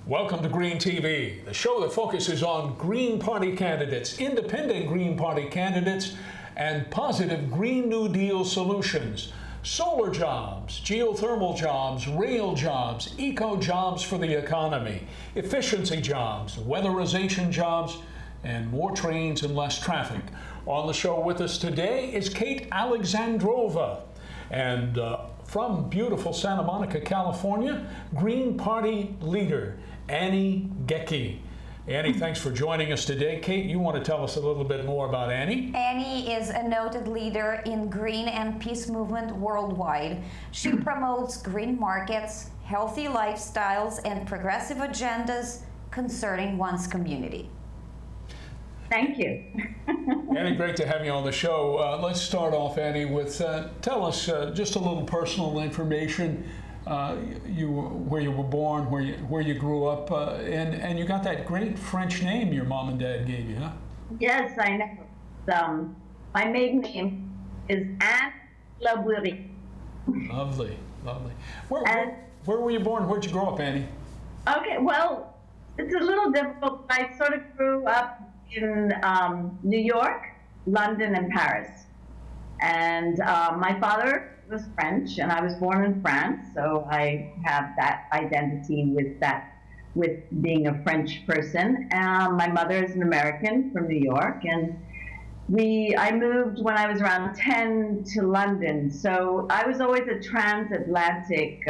Welcome to Green TV, the show that focuses on Green Party candidates, independent Green Party candidates, and positive Green New Deal solutions. Solar jobs, geothermal jobs, rail jobs, eco jobs for the economy, efficiency jobs, weatherization jobs, and more trains and less traffic. On the show with us today is Kate Alexandrova, and from beautiful Santa Monica, California, Green Party leader Annie Goeke. Annie, thanks for joining us today. Kate, you want to tell us a little bit more about Annie? Annie is a noted leader in green and peace movement worldwide. She promotes green markets, healthy lifestyles, and progressive agendas concerning one's community. Thank you. Annie, great to have you on the show. Let's start off, Annie, with tell us just a little personal information. Where you were born, where you grew up, and you got that great French name your mom and dad gave you, huh? Yes, I know. My maiden name is Anne Labourie. Lovely, lovely. Where were you born? Where'd you grow up, Annie? Okay, well, it's a little difficult. I sort of grew up in New York, London, and Paris. And my father was French, and I was born in France, so I have that identity with being a French person. My mother is an American from New York, and I moved when I was around 10 to London, so I was always a transatlantic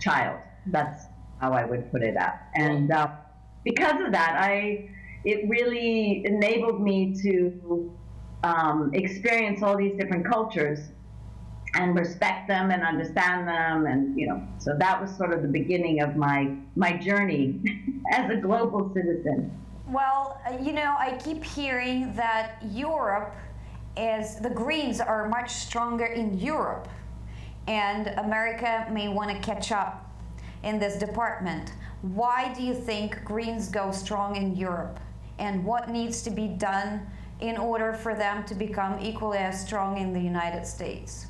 child. That's how I would put it out. And because of that, it really enabled me to experience all these different cultures and respect them and understand them, and so that was sort of the beginning of my journey as a global citizen. Well, I keep hearing that the Greens are much stronger in Europe, and America may want to catch up in this department. Why do you think Greens go strong in Europe, and what needs to be done in order for them to become equally as strong in the United States?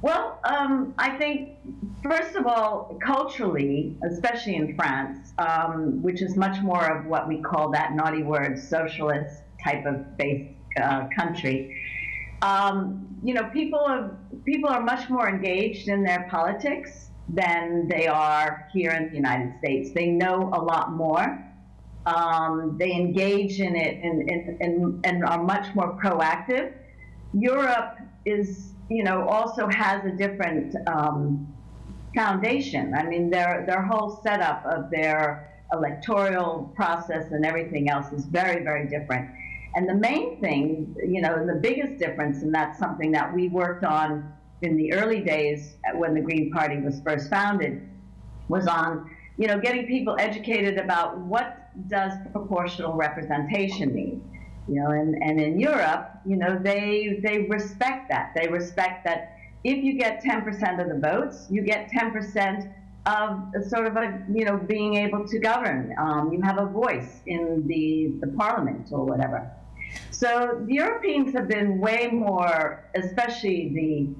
Well, I think, first of all, culturally, especially in France, which is much more of what we call that naughty word, socialist type of based country, people are much more engaged in their politics than they are here in the United States. They know a lot more. They engage in it and are much more proactive. Europe is, also has a different foundation. I mean, their whole setup of their electoral process and everything else is very, very different. And the main thing, the biggest difference, and that's something that we worked on in the early days when the Green Party was first founded, was on, getting people educated about what does proportional representation mean. And in Europe, they respect that. They respect that if you get 10% of the votes, you get 10% of sort of being able to govern. You have a voice in the parliament or whatever. So the Europeans have been way more, especially the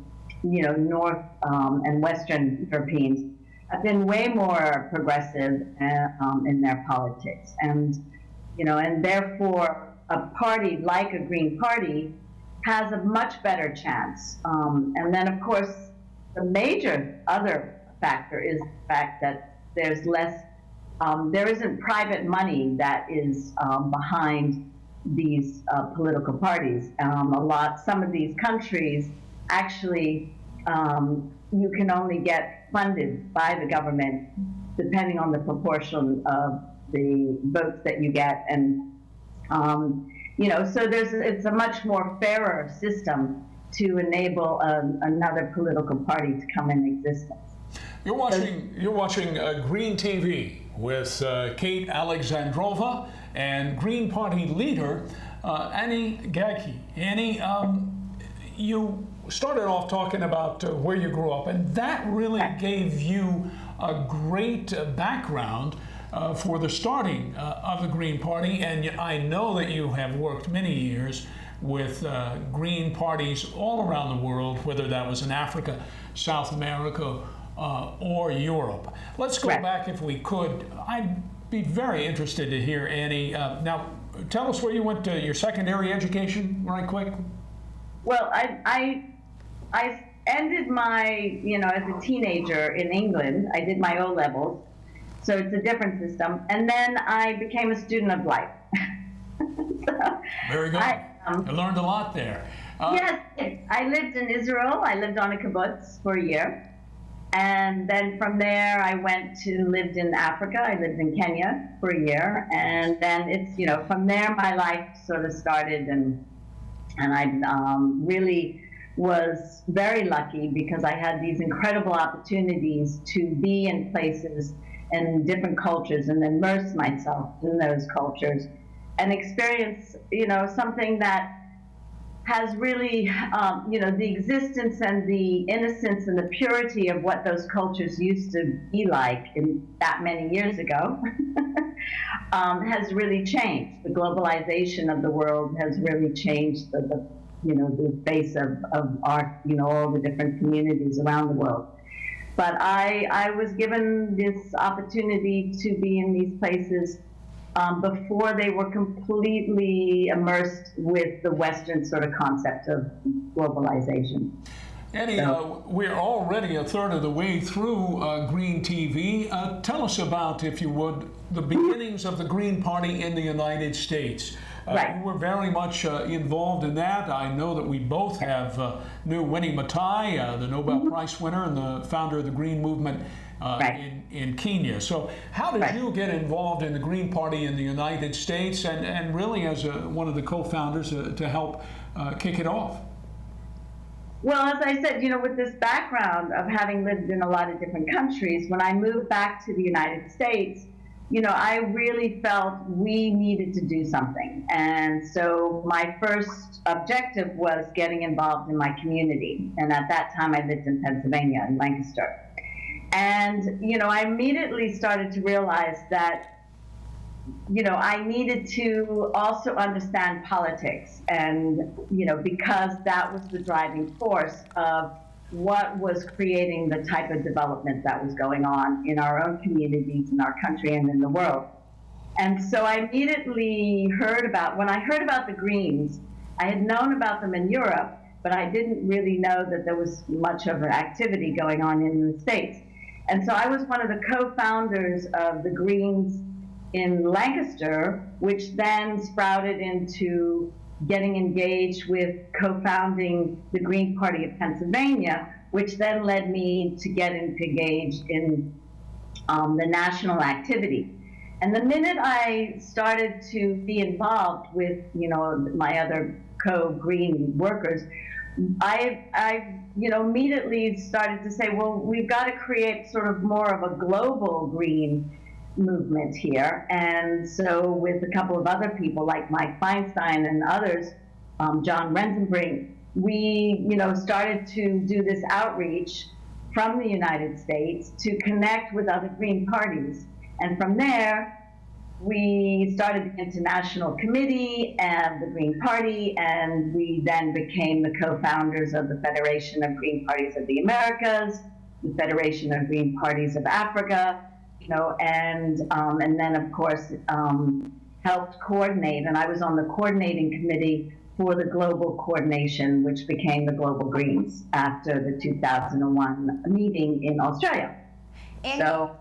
North and Western Europeans, have been way more progressive in their politics, and therefore a party like a Green Party has a much better chance. And then, of course, the major other factor is the fact that there's less, there isn't private money that is behind these political parties. Some of these countries actually, you can only get funded by the government depending on the proportion of the votes that you get, and so it's a much more fairer system to enable another political party to come in existence. You're watching Green TV with Kate Alexandrova and Green Party leader Annie Goeke. Annie, you started off talking about where you grew up, and that really gave you a great background for the starting of the Green Party, and I know that you have worked many years with Green parties all around the world, whether that was in Africa, South America, or Europe. Let's go Correct. back, if we could. I'd be very interested to hear, Annie. Now, tell us where you went to your secondary education, right quick. Well, I ended my, as a teenager in England. I did my O-levels, so it's a different system. And then I became a student of life. So Very good. You learned a lot there. Yes, I lived in Israel. I lived on a kibbutz for a year. And then from there, I lived in Africa. I lived in Kenya for a year. And then it's, from there, my life sort of started. And I really was very lucky because I had these incredible opportunities to be in places and different cultures and immerse myself in those cultures and experience, something that has really, the existence and the innocence and the purity of what those cultures used to be like in that many years ago has really changed. The globalization of the world has really changed the face of our, all the different communities around the world. But I was given this opportunity to be in these places before they were completely immersed with the Western sort of concept of globalization. Annie, we're already a third of the way through Green TV. Tell us about, if you would, the beginnings of the Green Party in the United States. Right. You were very much involved in that. I know that we both knew Winnie Matai, the Nobel Prize winner and the founder of the Green Movement in Kenya. So how did you get involved in the Green Party in the United States and really as one of the co-founders to help kick it off? Well, as I said, with this background of having lived in a lot of different countries, when I moved back to the United States, I really felt we needed to do something. And so my first objective was getting involved in my community. And at that time, I lived in Pennsylvania, in Lancaster. And, I immediately started to realize that, I needed to also understand politics. And, because that was the driving force of what was creating the type of development that was going on in our own communities, in our country, and in the world. And so I immediately when I heard about the Greens, I had known about them in Europe, but I didn't really know that there was much of an activity going on in the States. And so I was one of the co-founders of the Greens in Lancaster, which then sprouted into getting engaged with co-founding the Green Party of Pennsylvania, which then led me to get engaged in the national activity. And the minute I started to be involved with, my other co-Green workers, I immediately started to say, well, we've got to create sort of more of a global Green movement here. And so with a couple of other people like Mike Feinstein and others, John Rensenbrink, we started to do this outreach from the United States to connect with other Green parties. And from there, we started the International Committee and the Green Party, and we then became the co-founders of the Federation of Green Parties of the Americas, the Federation of Green Parties of Africa, and then of course helped coordinate, and I was on the coordinating committee for the global coordination, which became the Global Greens after the 2001 meeting in Australia. And so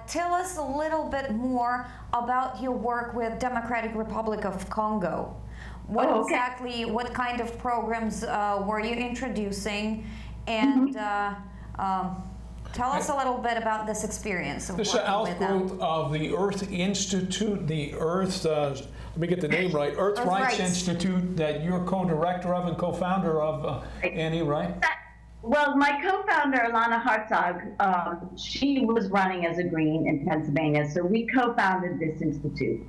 tell us a little bit more about your work with Democratic Republic of Congo. What kind of programs were you introducing? And tell us a little bit about this experience. This is an outgrowth of the Earth Institute, let me get the name right, Earth Rights Institute, that you're co-director of and co-founder of, Annie, right? Well, my co-founder, Alana Hartzog, she was running as a Green in Pennsylvania, so we co-founded this institute.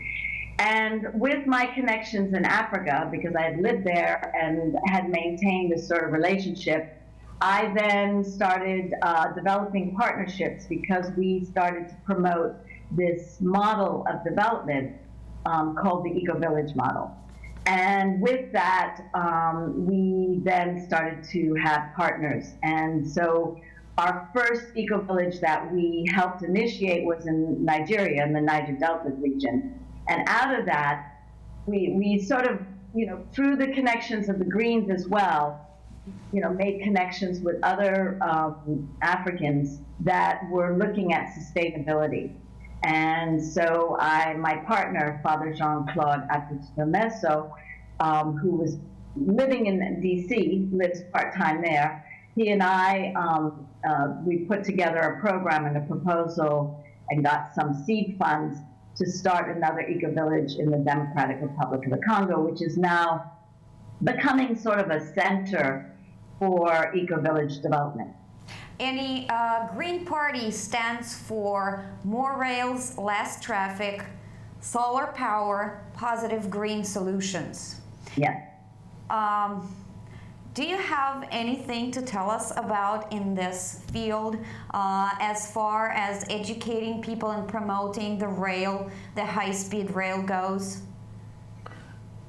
And with my connections in Africa, because I had lived there and had maintained this sort of relationship, I then started developing partnerships because we started to promote this model of development called the Eco-Village model. And with that, we then started to have partners. And so our first eco-village that we helped initiate was in Nigeria, in the Niger Delta region. And out of that, we sort of, through the connections of the Greens as well, made connections with other Africans that were looking at sustainability. And so my partner, Father Jean-Claude Atutumeso, who was living in DC, lives part-time there, he and I, we put together a program and a proposal and got some seed funds to start another eco-village in the Democratic Republic of the Congo, which is now becoming sort of a center for eco-village development. And the Green Party stands for more rails, less traffic, solar power, positive green solutions. Yes. Do you have anything to tell us about in this field as far as educating people and promoting the rail, the high-speed rail goes?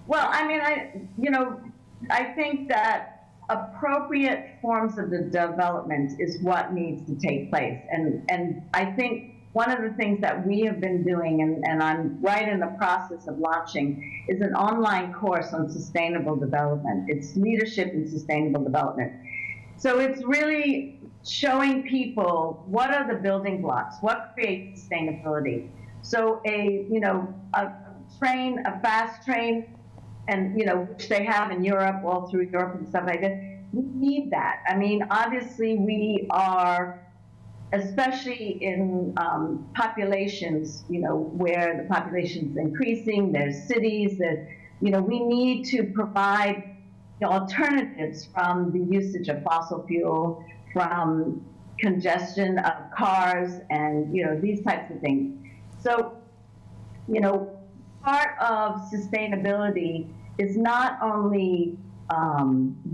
Well, I mean, I think that appropriate forms of the development is what needs to take place. And I think one of the things that we have been doing, and I'm right in the process of launching, is an online course on sustainable development. It's leadership in sustainable development. So it's really showing people what are the building blocks, what creates sustainability. So a fast train, and which they have in Europe, all through Europe and stuff like that. We need that. I mean, obviously we are, especially in populations, where the population is increasing, there's cities that, we need to provide alternatives from the usage of fossil fuel, from congestion of cars, and, these types of things. So, part of sustainability is not only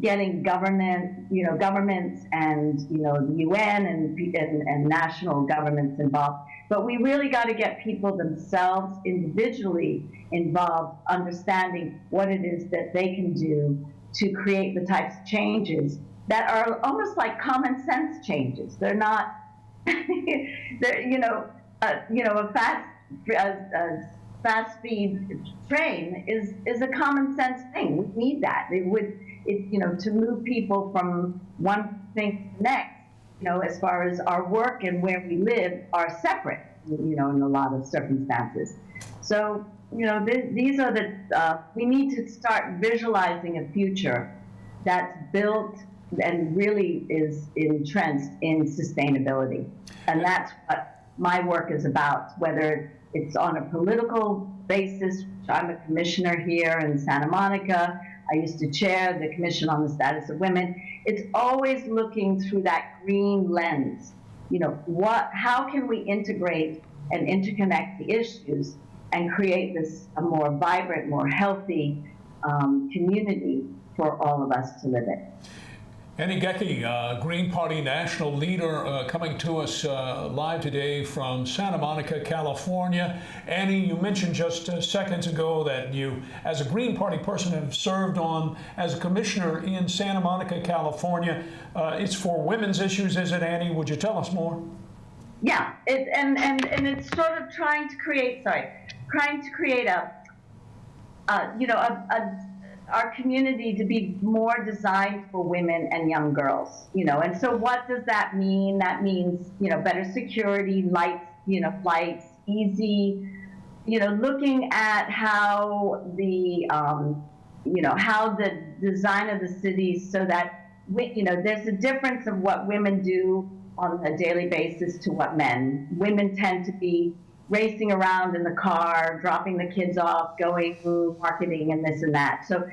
getting governments and the UN and national governments involved, but we really got to get people themselves individually involved, understanding what it is that they can do to create the types of changes that are almost like common sense changes. They're not, a fast speed train is a common sense thing. We need that. To move people from one thing to the next, as far as our work and where we live are separate, in a lot of circumstances. So, these are we need to start visualizing a future that's built and really is entrenched in sustainability. And that's what my work is about, whether it's on a political basis. I'm a commissioner here in Santa Monica. I used to chair the Commission on the Status of Women. It's always looking through that green lens. How can we integrate and interconnect the issues and create a more vibrant, more healthy community for all of us to live in? Annie Goeke, Green Party national leader, coming to us live today from Santa Monica, California. Annie, you mentioned just seconds ago that you, as a Green Party person, have served as a commissioner in Santa Monica, California. It's for women's issues, is it, Annie? Would you tell us more? Yeah, and it's sort of trying to create our community to be more designed for women and young girls, and so what does that mean? That means, better security, lights, easy, looking at how how the design of the cities, so that, there's a difference of what women do on a daily basis to what men. Women tend to be racing around in the car, dropping the kids off, going through marketing and this and that. So,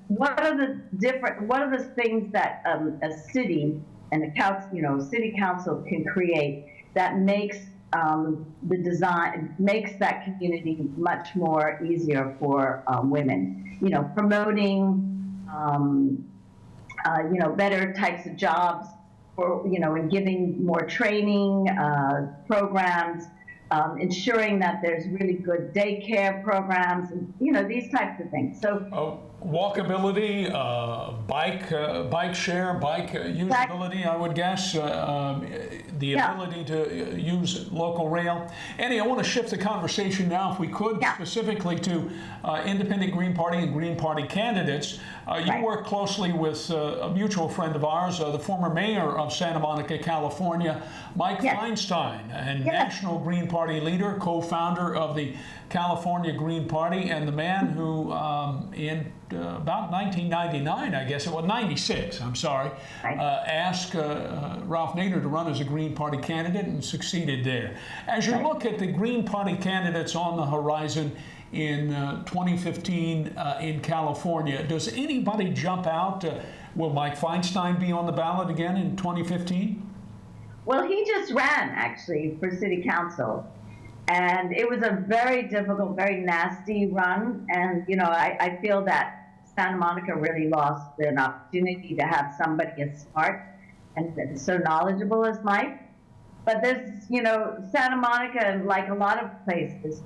what are the things that a city and city council can create that makes makes that community much more easier for women? Promoting, better types of jobs, and giving more training programs, ensuring that there's really good daycare programs, and, you know, these types of things. So Walkability, bike share, bike usability, I would guess, the ability to use local rail. Annie, I want to shift the conversation now, if we could, specifically to independent Green Party and Green Party candidates. You work closely with a mutual friend of ours, the former mayor of Santa Monica, California, Mike Feinstein, and National Green Party leader, co-founder of the California Green Party, and the man who in about 1999, I guess it was 96, I'm sorry, asked Ralph Nader to run as a Green Party candidate and succeeded there. As you look at the Green Party candidates on the horizon in 2015 in California, does anybody jump out? Will Mike Feinstein be on the ballot again in 2015? Well, he just ran, actually, for city council. And it was a very difficult, very nasty run. And, you know, I feel that Santa Monica really lost an opportunity to have somebody as smart and so knowledgeable as Mike. But there's, you know, Santa Monica, like a lot of places,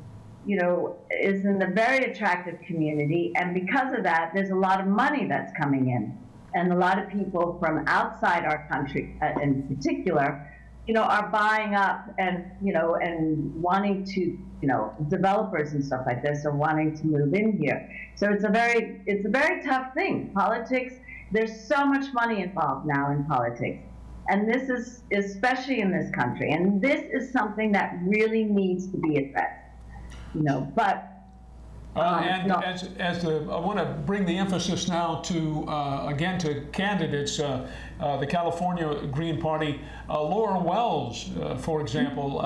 you know, is in a very attractive community. And because of that, there's a lot of money that's coming in. And a lot of people from outside our country in particular, you know, are buying up and, you know, and wanting to, you know, developers and stuff like this are wanting to move in here. So it's a very tough thing. Politics, there's so much money involved now in politics. And this is, especially in this country, and this is something that really needs to be addressed, you know, but I want to bring the emphasis now to, again, to candidates, the California Green Party. Laura Wells, for example,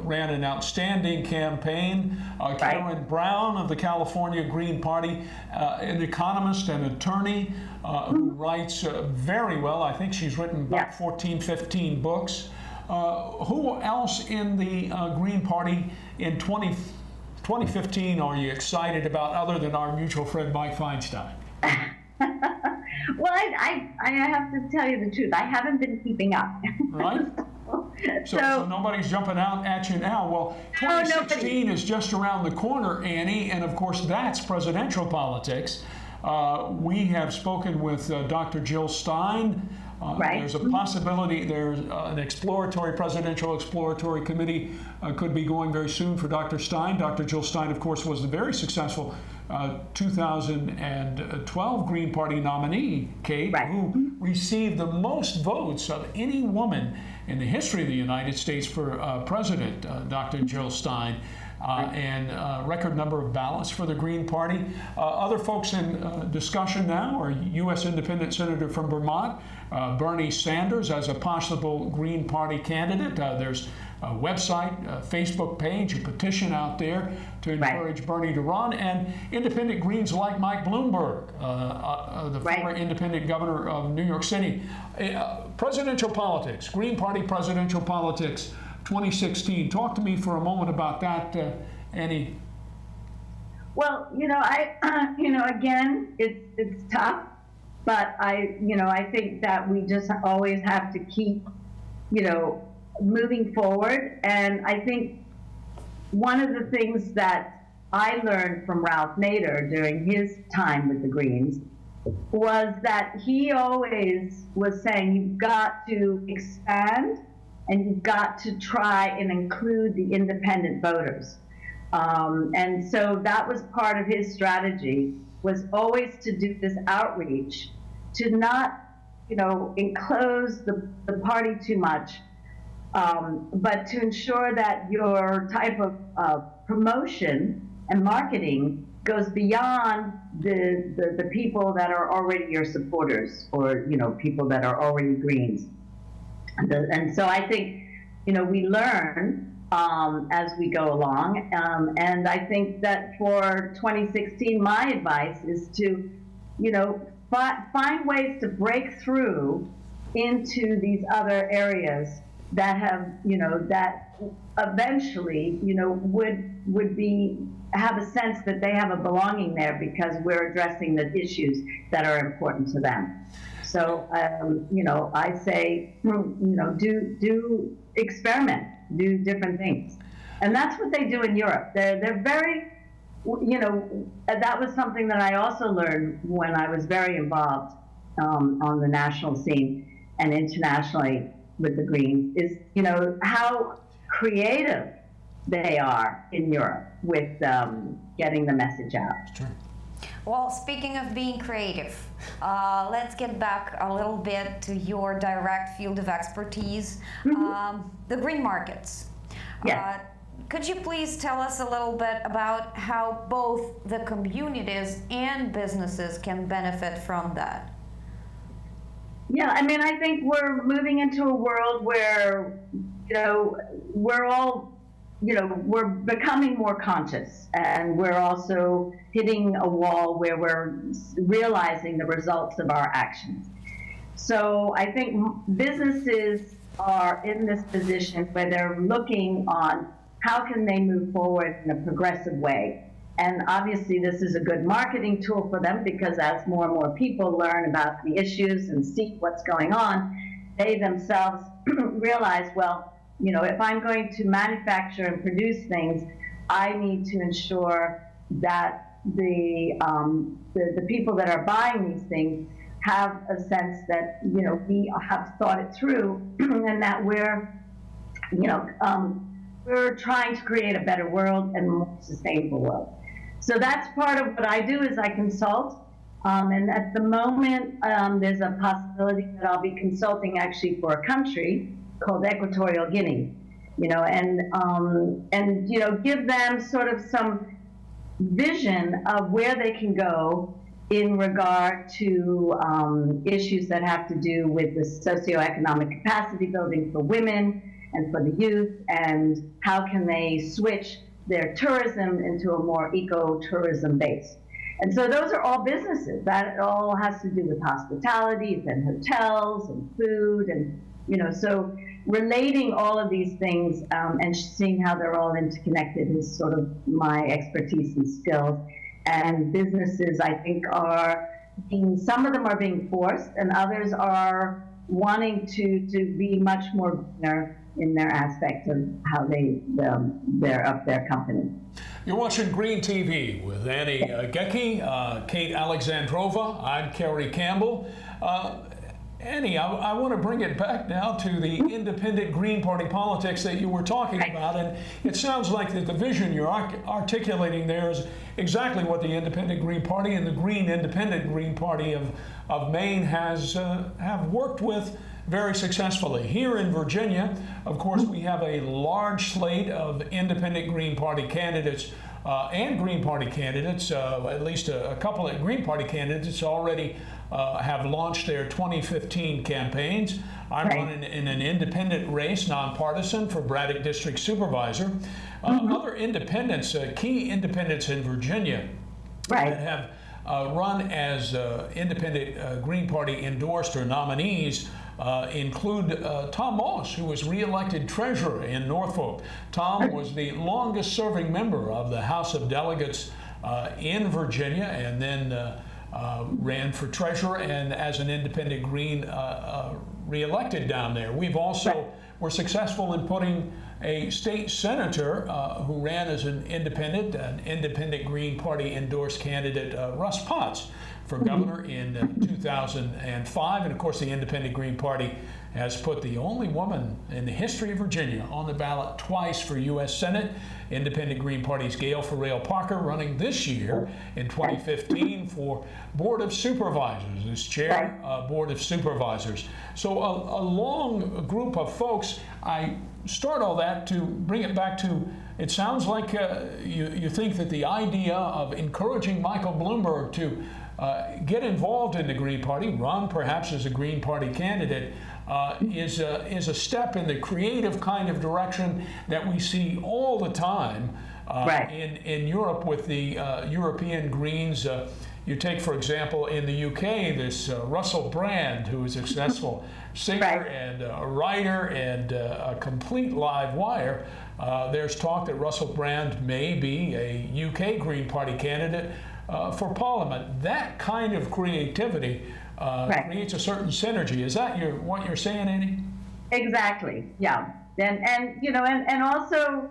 ran an outstanding campaign. Karen Brown of the California Green Party, an economist and attorney who writes very well. I think she's written about 14, 15 books. Who else in the Green Party in 2015 are you excited about, other than our mutual friend Mike Feinstein? Well, I have to tell you the truth. I haven't been keeping up. Right? So nobody's jumping out at you now. Well, 2016 is just around the corner, Annie, and of course that's presidential politics. We have spoken with Dr. Jill Stein. There's a possibility, there's an presidential exploratory committee could be going very soon for Dr. Stein. Dr. Jill Stein, of course, was the very successful 2012 Green Party nominee, Kate, who received the most votes of any woman in the history of the United States for president, Dr. Jill Stein. And a record number of ballots for the Green Party. Other folks in discussion now are U.S. Independent Senator from Vermont, Bernie Sanders, as a possible Green Party candidate. There's a website, a Facebook page, a petition out there to encourage Bernie to run, and independent Greens like Mike Bloomberg, the former independent governor of New York City. Presidential politics, Green Party presidential politics, 2016. Talk to me for a moment about that, Annie. Well, you know, again, it's tough, but I think that we just always have to keep, you know, moving forward. And I think one of the things that I learned from Ralph Nader during his time with the Greens was that he always was saying, you've got to expand and you've got to try and include the independent voters. And so that was part of his strategy, was always to do this outreach, to not, you know, enclose the party too much, but to ensure that your type of promotion and marketing goes beyond the people that are already your supporters, or, you know, people that are already Greens. And so I think, you know, we learn as we go along. And I think that for 2016, my advice is to, you know, find ways to break through into these other areas that have, you know, that eventually, you know, would have a sense that they have a belonging there because we're addressing the issues that are important to them. So, you know, I say, you know, do experiment, do different things. And that's what they do in Europe. They're very, that was something that I also learned when I was very involved on the national scene and internationally with the Greens, is, how creative they are in Europe with getting the message out. Sure. Well, speaking of being creative, let's get back a little bit to your direct field of expertise, the green markets. Yes. Could you please tell us a little bit about how both the communities and businesses can benefit from that? Yeah, I mean, I think we're moving into a world where, we're all, we're becoming more conscious, and we're also hitting a wall where we're realizing the results of our actions. So I think businesses are in this position where they're looking on how can they move forward in a progressive way. And obviously this is a good marketing tool for them, because as more and more people learn about the issues and see what's going on, they themselves realize, well, if I'm going to manufacture and produce things, I need to ensure that the people that are buying these things have a sense that, we have thought it through and that we're trying to create a better world and a more sustainable world. So that's part of what I do, is I consult. And at the moment, there's a possibility that I'll be consulting actually for a country called Equatorial Guinea, and give them sort of some vision of where they can go in regard to issues that have to do with the socioeconomic capacity building for women and for the youth, and how can they switch their tourism into a more eco-tourism base. And so those are all businesses. That all has to do with hospitality and hotels and food, and so relating all of these things and seeing how they're all interconnected is sort of my expertise and skills. And businesses, I think, some of them are being forced, and others are wanting to be much more greener in their aspect of how they're up their company. You're watching Green TV with Annie Goeke, Kate Alexandrova. I'm Carey Campbell. Annie, I want to bring it back now to the independent Green Party politics that you were talking about, and it sounds like that the vision you're articulating there is exactly what the Independent Green Party and the Green Independent Green Party of Maine have worked with very successfully. Here in Virginia, of course, we have a large slate of independent Green Party candidates and Green Party candidates. At least a couple of Green Party candidates already have launched their 2015 campaigns. I'm running in an independent race, nonpartisan, for Braddock District Supervisor. Other independents, key independents in Virginia that have run as independent Green Party endorsed or nominees include Tom Moss, who was re-elected treasurer in Norfolk. Tom was the longest serving member of the House of Delegates in Virginia, and then ran for treasurer and as an independent Green re-elected down there. We've also were successful in putting a state senator who ran as an independent Green Party endorsed candidate, Russ Potts, for governor in 2005. And of course, the Independent Green Party has put the only woman in the history of Virginia on the ballot twice for U.S. Senate. Independent Green Party's Gail Farrell Parker running this year in 2015 for Board of Supervisors, as chair Board of Supervisors. So a long group of folks. I start all that to bring it back to, it sounds like you think that the idea of encouraging Michael Bloomberg to get involved in the Green Party, run perhaps as a Green Party candidate, is a step in the creative kind of direction that we see all the time in Europe with the European Greens. You take, for example, in the UK, this Russell Brand, who is a successful singer and a writer and a complete live wire. There's talk that Russell Brand may be a UK Green Party candidate for Parliament. That kind of creativity creates a certain synergy. Is that what you're saying, Annie? Exactly. Yeah. And also,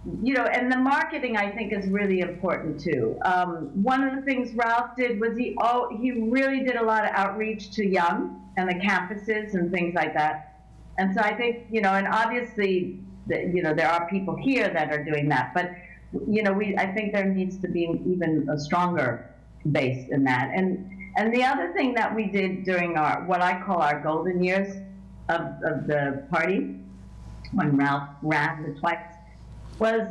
and the marketing I think is really important too. One of the things Ralph did was he really did a lot of outreach to young and the campuses and things like that. And so I think, and obviously, there are people here that are doing that, but I think there needs to be even a stronger base in that. And the other thing that we did during what I call our golden years of the party, when Ralph ran the twice, was,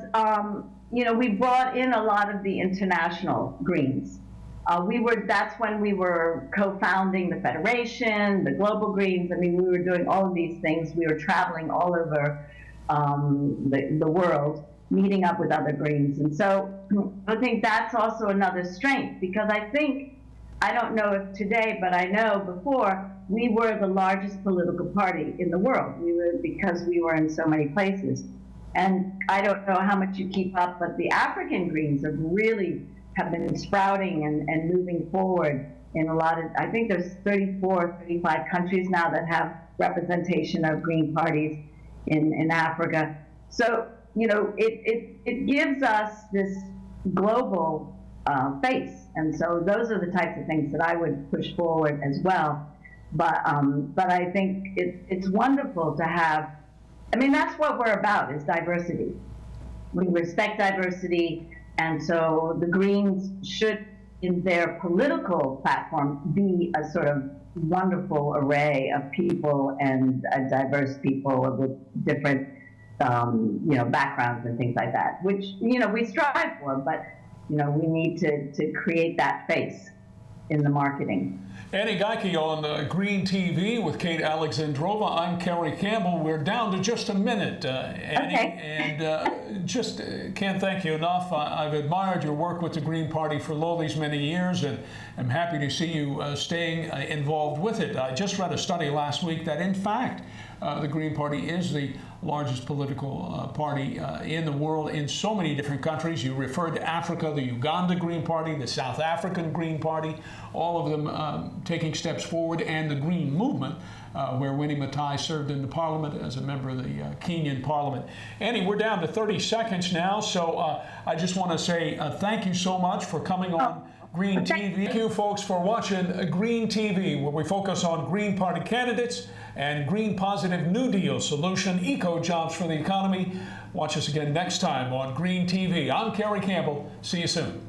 we brought in a lot of the international Greens. That's when we were co-founding the Federation, the Global Greens. I mean, we were doing all of these things. We were traveling all over the world, meeting up with other Greens. And so I think that's also another strength, because I don't know if today, but I know before, we were the largest political party in the world. Because we were in so many places. And I don't know how much you keep up, but the African Greens have been sprouting and moving forward in a lot of, I think there's 34, 35 countries now that have representation of Green parties in Africa. So, it gives us this global face. And so those are the types of things that I would push forward as well. But I think it's wonderful to have, that's what we're about, is diversity. We respect diversity, and so the Greens should, in their political platform, be a sort of wonderful array of people and diverse people with different, backgrounds and things like that, which, we strive for, but, we need to create that face in the marketing. Annie Goeke on Green TV with Kate Alexandrova. I'm Carey Campbell. We're down to just a minute, Annie, okay. And just can't thank you enough. I've admired your work with the Green Party for all these many years, and I'm happy to see you staying involved with it. I just read a study last week that, in fact, the Green Party is the largest political party in the world in so many different countries. You referred to Africa, the Uganda Green Party, the South African Green Party, all of them taking steps forward, and the Green Movement, where Winnie Matai served in the parliament as a member of the Kenyan parliament. Annie, we're down to 30 seconds now, so I just want to say thank you so much for coming on Green TV. Thank you, folks, for watching Green TV, where we focus on Green Party candidates and green positive New Deal solution, eco jobs for the economy. Watch us again next time on Green TV. I'm Carey Campbell. See you soon.